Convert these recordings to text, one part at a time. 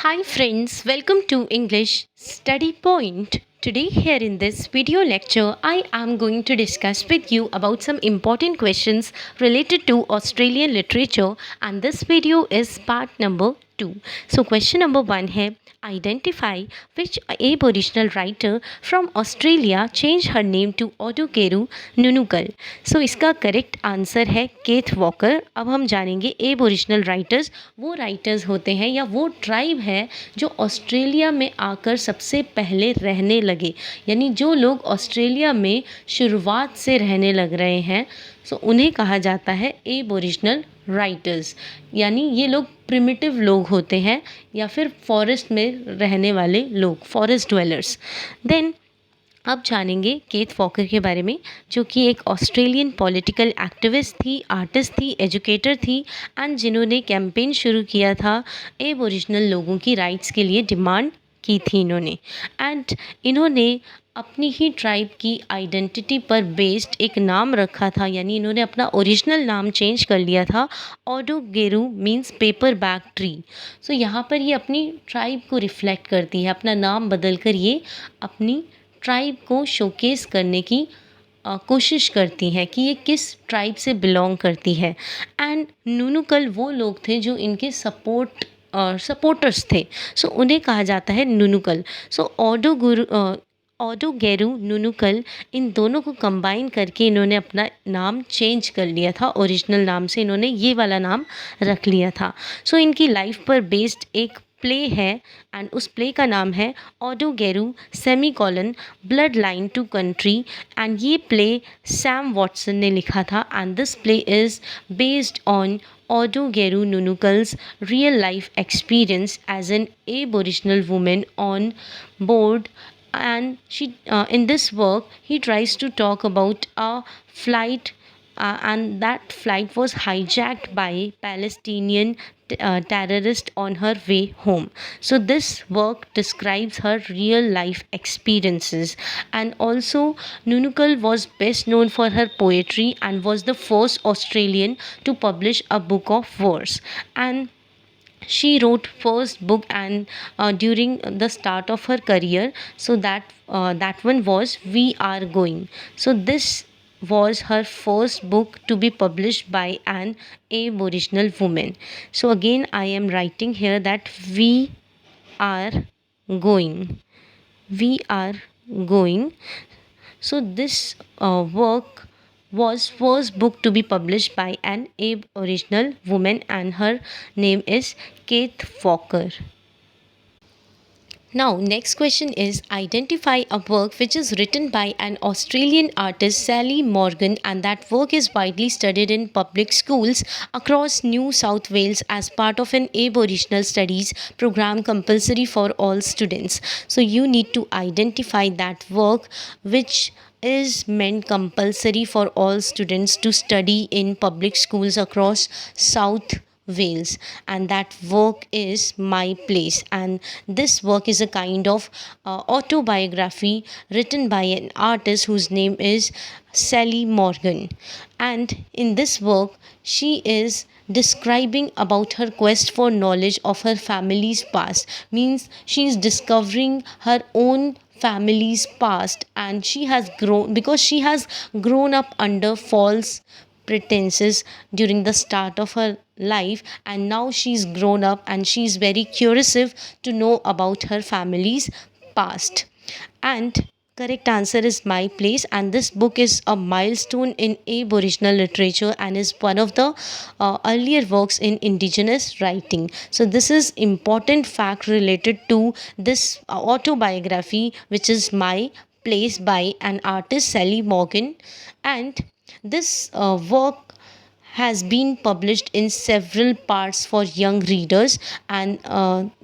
Hi friends, welcome to English Study Point. Today here in this video lecture, I am going to discuss with you about some important questions related to Australian literature, and this video is part number 2. So question number 1 है, identify which Aboriginal writer from Australia changed her name to Odukeru Nunukal. So इसका correct answer है kth walker. अब हम जानेंगे aboriginal writers. वो writers होते हैं या वो ट्राइब है जो ऑस्ट्रेलिया में आकर सबसे पहले रहने लगे, यानी जो लोग ऑस्ट्रेलिया में शुरुआत से रहने लग रहे हैं, सो उन्हें कहा जाता है एबोरिजिनल राइटर्स. यानी ये लोग प्रिमिटिव लोग होते हैं या फिर फॉरेस्ट में रहने वाले लोग, फॉरेस्ट ड्वेलर्स. देन अब जानेंगे केथ वॉकर के बारे में, जो कि एक ऑस्ट्रेलियन पॉलिटिकल एक्टिविस्ट थी, आर्टिस्ट थी, एजुकेटर थी, एंड जिन्होंने कैंपेन शुरू किया था एबोरिजिनल लोगों की राइट्स के लिए डिमांड की थी इन्होंने. एंड इन्होंने अपनी ही ट्राइब की आइडेंटिटी पर बेस्ड एक नाम रखा था, यानी इन्होंने अपना ओरिजिनल नाम चेंज कर लिया था. ओडोगेरू मीन्स पेपर बैक ट्री. सो यहाँ पर ये अपनी ट्राइब को रिफ्लेक्ट करती है. अपना नाम बदल कर ये अपनी ट्राइब को शोकेस करने की कोशिश करती हैं कि ये किस ट्राइब से बिलोंग करती है. एंड नूनुकल वो लोग थे जो इनके सपोर्टर्स थे, सो उन्हें कहा जाता है नूनुकल. सो ओडोगेरू नूनुकल, इन दोनों को कंबाइन करके इन्होंने अपना नाम चेंज कर लिया था. ओरिजिनल नाम से इन्होंने ये वाला नाम रख लिया था. सो इनकी लाइफ पर बेस्ड एक प्ले है, एंड उस प्ले का नाम है Oodgeroo semicolon bloodline to country. And ये प्ले सैम वॉटसन ने लिखा था, and this play is based on Odugeru Nunukal's real life experience as an Aboriginal woman on board. And in this work, he tries to talk about a flight, and that flight was hijacked by Palestinian terrorist on her way home. So this work describes her real life experiences. And also Nunukal was best known for her poetry and was the first Australian to publish a book of verse. And she wrote first book and during the start of her career, so that one was We Are Going. So this was her first book to be published by an Aboriginal woman. So again I am writing here that we are going, we are going. So this work was first book to be published by an Aboriginal woman, and her name is Keith Walker. Now next question is, identify a work which is written by an Australian artist Sally Morgan, and that work is widely studied in public schools across New South Wales as part of an Aboriginal Studies Program Compulsory for all students. So you need to identify that work which is meant compulsory for all students to study in public schools across South Wales, and that work is My Place. And this work is a kind of autobiography written by an artist whose name is Sally Morgan. And in this work she is describing about her quest for knowledge of her family's past, means she is discovering her own family's past, and she has grown because she has grown up under false pretenses during the start of her life, and now she's grown up and she's very curious to know about her family's past. And correct answer is My Place, and this book is a milestone in Aboriginal literature and is one of the earlier works in Indigenous writing. So this is important fact related to this autobiography, which is My Place by an artist Sally Morgan. And this work has been published in several parts for young readers, and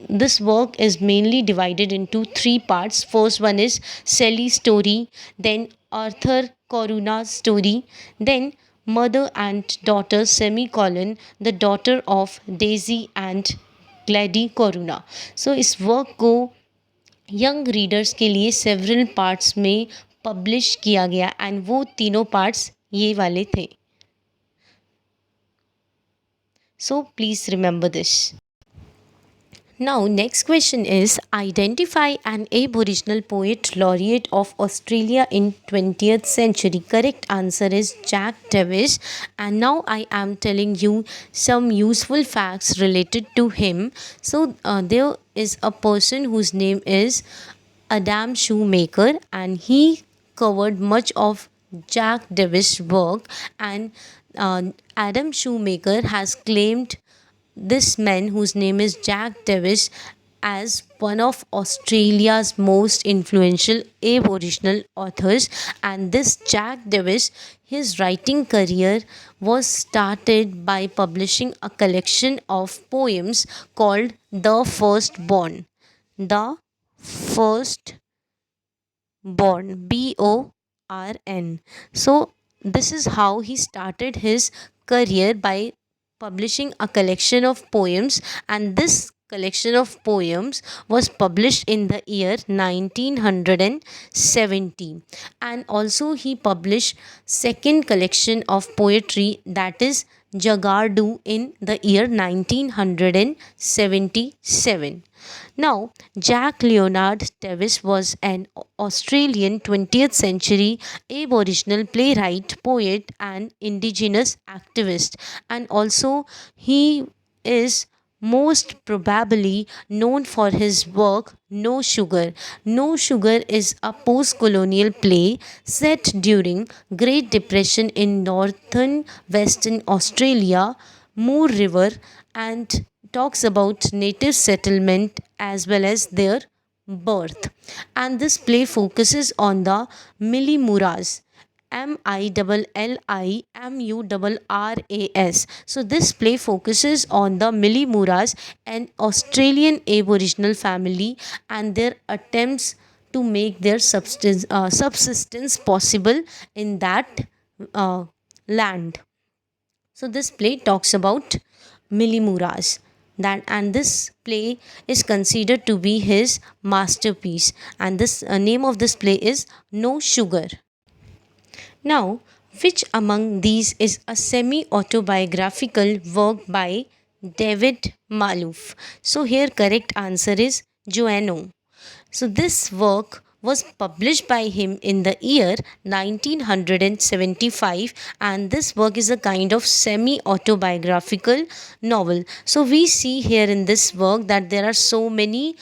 this work is mainly divided into 3 parts. First one is Sally's story, then Arthur Coruna's story, then Mother and Daughter semicolon the daughter of Daisy and Gladys Coruna. So इस work को young readers के लिए several parts में publish किया गया, and वो तीनों parts ये वाले थे. So please remember this. Now, next question is identify an Aboriginal poet laureate of Australia in 20th century. Correct answer is Jack Davis. And now I am telling you some useful facts related to him. So, there is a person whose name is Adam Shoemaker, and he covered much of Jack Davis' work. And Adam Shoemaker has claimed this man, whose name is Jack Davis, as one of Australia's most influential Aboriginal authors. And this Jack Davis, his writing career was started by publishing a collection of poems called The Firstborn. The First Born, Born. So, this is how he started his career, by publishing a collection of poems, and this collection of poems was published in the year 1970. And also he published second collection of poetry, that is Jagardu, in the year 1977. Now, Jack Leonard Davis was an Australian 20th century Aboriginal playwright, poet, and Indigenous activist. And also, he is most probably known for his work No Sugar. No Sugar is a post colonial play set during Great Depression in northern Western Australia, Moore River, and talks about native settlement as well as their birth. And this play focuses on the Millimuras. Millimuras. So this play focuses on the Millimuras, an Australian Aboriginal family, and their attempts to make their subsistence possible in that land. So this play talks about Millimuras. That, and this play is considered to be his masterpiece. And this name of this play is No Sugar. Now, which among these is a semi-autobiographical work by David Malouf? So here correct answer is Joanno. So this work was published by him in the year 1975, and this work is a kind of semi-autobiographical novel. So we see here in this work that there are so many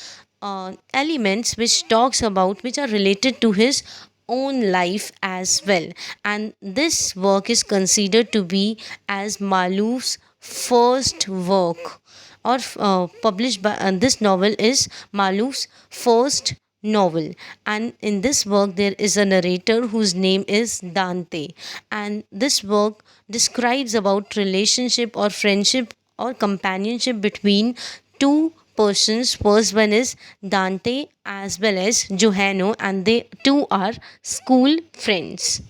elements which talks about, which are related to his own life as well. And this work is considered to be as Malouf's first work, or published by, this novel is Malouf's first novel. And in this work there is a narrator whose name is Dante, and this work describes about relationship or friendship or companionship between two persons. First one is Dante as well as Johanno, and they two are school friends.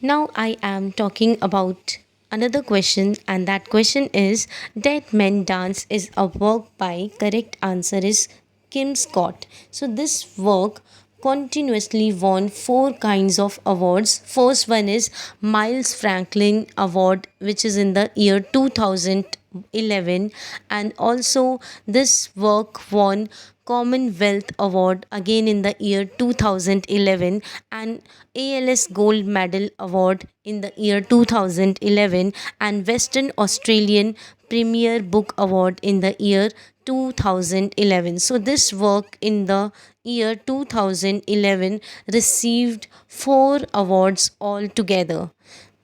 Now I am talking about another question, and that question is Dead Men Dance is a work by, correct answer is Kim Scott. So this work continuously won four kinds of awards. First one is Miles Franklin Award, which is in the year 2011, and also this work won Commonwealth Award again in the year 2011, and ALS Gold Medal Award in the year 2011, and Western Australian Premier Book Award in the year 2011. So this work in the year 2011 received four awards altogether.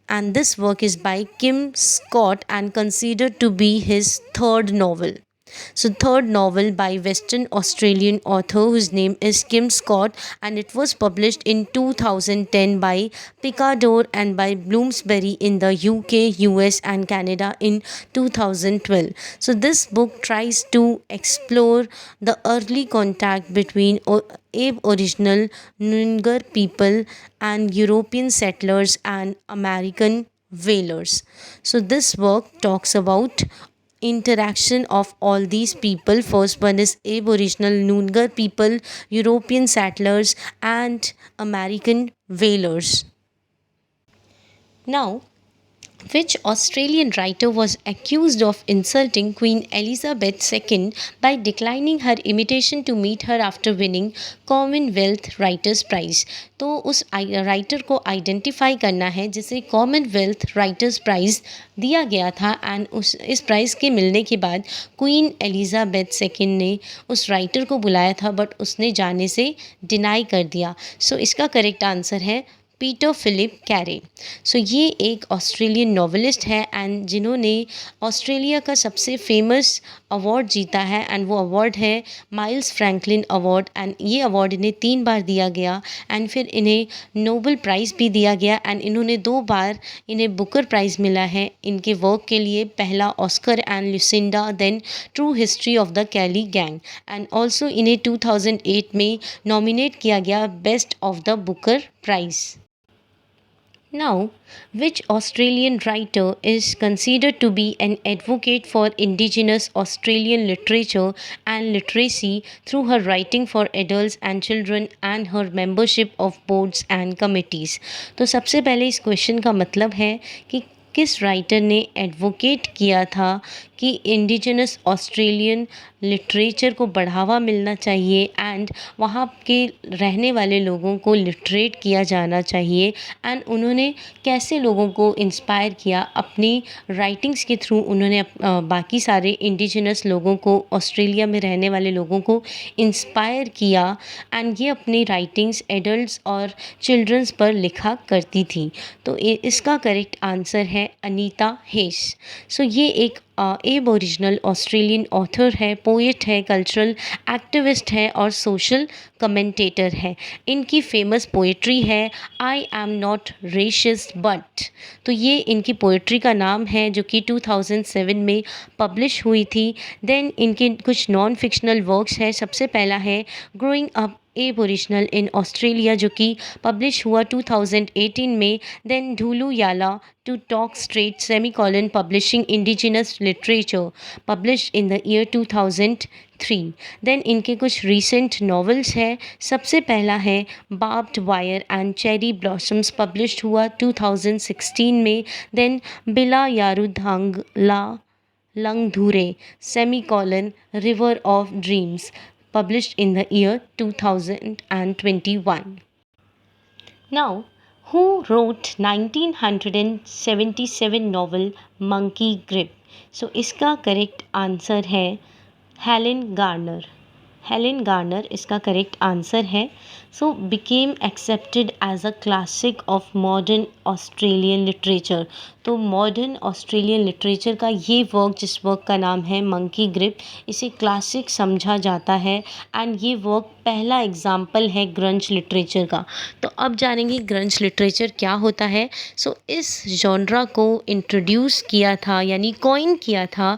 And this work is by Kim Scott and considered to be his third novel. So, third novel by Western Australian author whose name is Kim Scott, and it was published in 2010 by Picador and by Bloomsbury in the UK, US, and Canada in 2012. So, this book tries to explore the early contact between Aboriginal Noongar people and European settlers and American whalers. So, this work talks about interaction of all these people. First one is Aboriginal Noongar people, European settlers, and American whalers. Now, Which Australian writer was accused of insulting Queen Elizabeth II by declining her invitation to meet her after winning Commonwealth Writers Prize? तो उस writer को identify करना है जिसे Commonwealth writers price दिया गया था and इस प्राइज़ के मिलने के बाद क्वीन एलिजाबेथ सेकेंड ने उस राइटर को बुलाया था बट उसने जाने से डिनाई कर दिया। सो इसका करेक्ट आंसर है पीटर फिलिप कैरे। सो ये एक ऑस्ट्रेलियन नॉवेलिस्ट है एंड जिन्होंने ऑस्ट्रेलिया का सबसे फेमस अवार्ड जीता है एंड वो अवार्ड है माइल्स फ्रैंकलिन अवार्ड एंड ये अवार्ड इन्हें 3 बार दिया गया एंड फिर इन्हें नोबेल प्राइज़ भी दिया गया एंड इन्होंने 2 बार इन्हें बुकर प्राइज़ मिला है इनके वर्क के लिए, पहला Oscar and Lucinda, then true history of the Kelly gang and also इन्हें 2008 में नॉमिनेट किया गया best of the Booker prize. Now, which Australian writer is considered to be an advocate for Indigenous Australian literature and literacy through her writing for adults and children and her membership of boards and committees? तो सबसे पहले इस question का मतलब है कि किस writer ने एडवोकेट किया था कि इंडिजिनस ऑस्ट्रेलियन लिटरेचर को बढ़ावा मिलना चाहिए एंड वहाँ के रहने वाले लोगों को लिटरेट किया जाना चाहिए एंड उन्होंने कैसे लोगों को इंस्पायर किया अपनी राइटिंग्स के थ्रू। उन्होंने बाकी सारे इंडिजिनस लोगों को, ऑस्ट्रेलिया में रहने वाले लोगों को इंस्पायर किया एंड ये अपनी राइटिंग्स एडल्ट्स और चिल्ड्रंस पर लिखा करती थी। तो इसका करेक्ट आंसर है अनीता हेस। सो ये एक एबोरिजिनल ऑस्ट्रेलियन ऑथर है, पोएट है, कल्चरल एक्टिविस्ट है और सोशल कमेंटेटर है। इनकी फेमस पोएट्री है आई एम नॉट रेशिस्ट बट। तो ये इनकी पोएट्री का नाम है जो कि 2007 में पब्लिश हुई थी। देन इनके कुछ नॉन फिक्शनल वर्क्स है। सबसे पहला है growing up Aboriginal in Australia जो कि पब्लिश हुआ 2018 में। Then Dhuuluu Yala to talk straight semicolon publishing indigenous literature publish in the year 2003। Then इनके कुछ रीसेंट नॉवेल्स है। सबसे पहला है barbed wire and cherry blossoms publish हुआ 2016 में। Then Bila Yarrudhanggalangdhuray semicolon river of dreams published in the year 2021. Now, who wrote 1977 novel Monkey Grip? So, इसका correct answer है हेलेन गार्नर। हेलेन गार्नर इसका correct answer है। So became accepted as a classic of modern Australian literature. तो modern Australian literature का ये work, जिस work का नाम है मंकी ग्रिप, इसे क्लासिक समझा जाता है एंड ये वर्क पहला एग्जाम्पल है ग्रंज लिटरेचर का। तो अब जानेंगे ग्रंज लिटरेचर क्या होता है। सो इस जॉनरा को इंट्रोड्यूस किया था यानी कॉइन किया था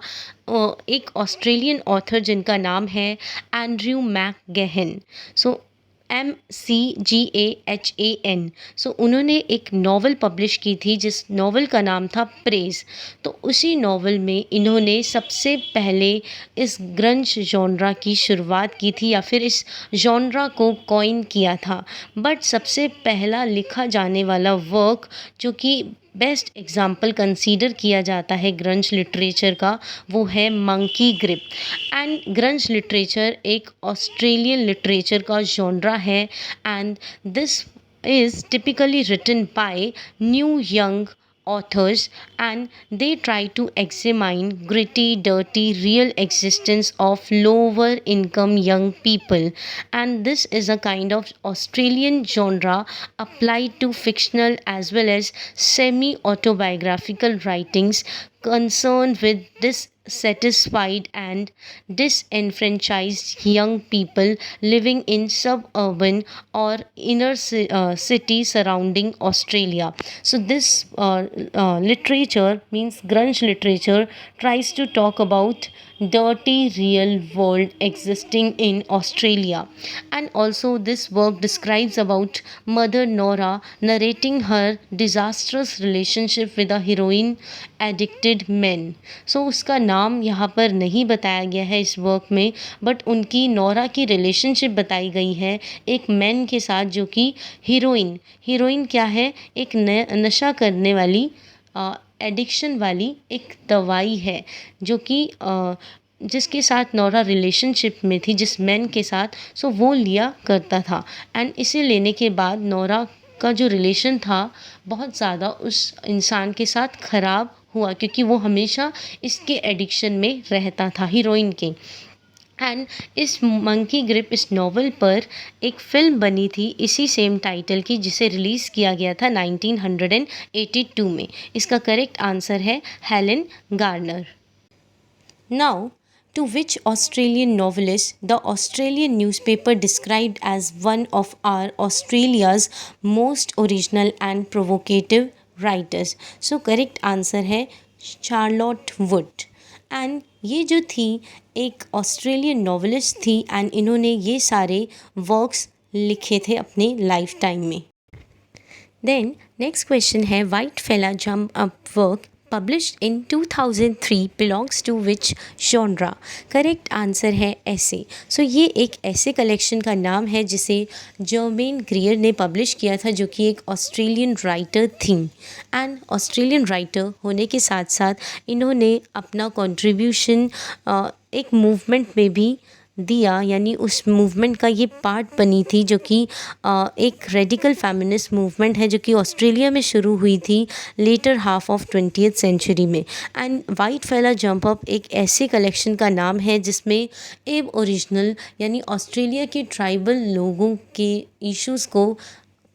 एक ऑस्ट्रेलियन ऑथर जिनका नाम है एंड्रयू मैकगेहन। सो MCGAHAN। सो उन्होंने एक नॉवल पब्लिश की थी जिस नॉवल का नाम था प्रेज। तो उसी नॉवल में इन्होंने सबसे पहले इस ग्रंज जॉनरा की शुरुआत की थी या फिर इस जॉनरा को कॉइन किया था। बट सबसे पहला लिखा जाने वाला वर्क जो कि बेस्ट एग्जाम्पल कंसीडर किया जाता है ग्रंज लिटरेचर का, वो है monkey grip. And grunge literature एक ऑस्ट्रेलियन लिटरेचर का जॉनरा है and this is typically written by new young authors and they try to examine gritty, dirty, real existence of lower income young people, and this is a kind of Australian genre applied to fictional as well as semi-autobiographical writings concerned with dissatisfied and disenfranchised young people living in suburban or inner city surrounding Australia. So this literature means grunge literature tries to talk about dirty real world existing in Australia, and also this work describes about mother Nora narrating her disastrous relationship with a heroin addicted man. So उसका नाम यहाँ पर नहीं बताया गया है इस work में, बट उनकी नोरा की रिलेशनशिप बताई गई है एक मैन के साथ जो कि हीरोइन क्या है, एक नशा करने वाली एडिक्शन वाली एक दवाई है जो कि जिसके साथ नोरा रिलेशनशिप में थी, जिस मैन के साथ, सो वो लिया करता था। एंड इसे लेने के बाद नोरा का जो रिलेशन था बहुत ज़्यादा उस इंसान के साथ ख़राब हुआ, क्योंकि वो हमेशा इसके एडिक्शन में रहता था, हीरोइन के। एंड इस मंकी ग्रिप, इस नॉवल पर एक फिल्म बनी थी इसी सेम टाइटल की, जिसे रिलीज़ किया गया था 1982 में। इसका करेक्ट आंसर है Helen Garner. Now, to which Australian novelist the Australian newspaper described as one of our Australia's most original and provocative writers? So correct answer है चार्लोट वुड। एंड ये जो थी एक ऑस्ट्रेलियन नॉवलिस्ट थी and इन्होंने ये सारे वर्क्स लिखे थे अपने लाइफ टाइम में। देन नेक्स्ट क्वेश्चन है white fella jump up work published in 2003 belongs to which genre? Correct answer है ऐसे। सो ये एक ऐसे कलेक्शन का नाम है जिसे जर्मेन ग्रियर ने पब्लिश किया था, जो कि एक ऑस्ट्रेलियन राइटर थी। एंड ऑस्ट्रेलियन राइटर होने के साथ साथ इन्होंने अपना कंट्रीब्यूशन एक मूवमेंट में भी दिया, यानी उस मूवमेंट का ये पार्ट बनी थी, जो कि एक रेडिकल फेमिनिस्ट मूवमेंट है जो कि ऑस्ट्रेलिया में शुरू हुई थी latter half of 20th century में। And white fella jump up एक ऐसे कलेक्शन का नाम है जिसमें एब ओरिजिनल यानी ऑस्ट्रेलिया के ट्राइबल लोगों के इश्यूज़ को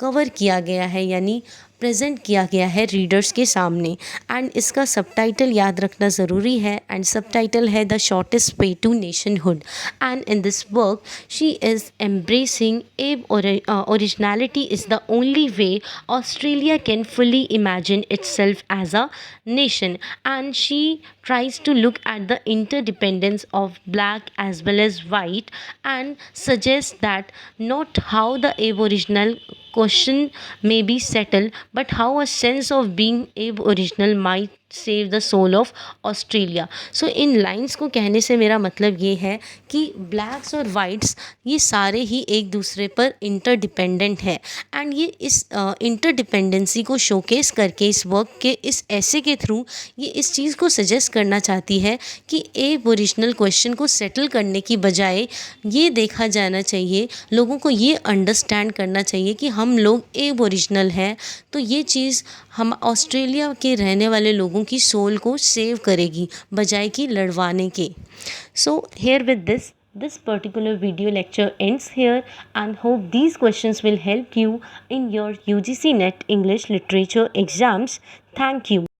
कवर किया गया है, यानी प्रेजेंट किया गया है रीडर्स के सामने। एंड इसका सबटाइटल याद रखना ज़रूरी है, एंड सबटाइटल है the shortest way to nationhood. And in this work she is embracing Aboriginality is the only way Australia can fully imagine itself as a nation, and she tries to look at the interdependence of black as well as white and suggests that not how the aboriginal question may be settled, but how a sense of being aboriginal might save the soul of Australia. So इन lines को कहने से मेरा मतलब ये है कि blacks और वाइट्स ये सारे ही एक दूसरे पर इंटरडिपेंडेंट है। एंड ये इस इंटरडिपेंडेंसी को शोकेस करके इस वर्क के इस ऐसे के थ्रू ये इस चीज़ को सजेस्ट करना चाहती है कि एबोरिजिनल क्वेश्चन को सेटल करने की बजाय ये देखा जाना चाहिए, लोगों को ये अंडरस्टैंड करना चाहिए कि हम लोग एबोरिजिनल हैं, तो ये चीज़ हम ऑस्ट्रेलिया के रहने वाले लोगों की सोल को सेव करेगी बजाय कि लड़वाने के। So here with this particular video lecture ends here, and hope these questions will help you in your UGC NET English literature exams. Thank you.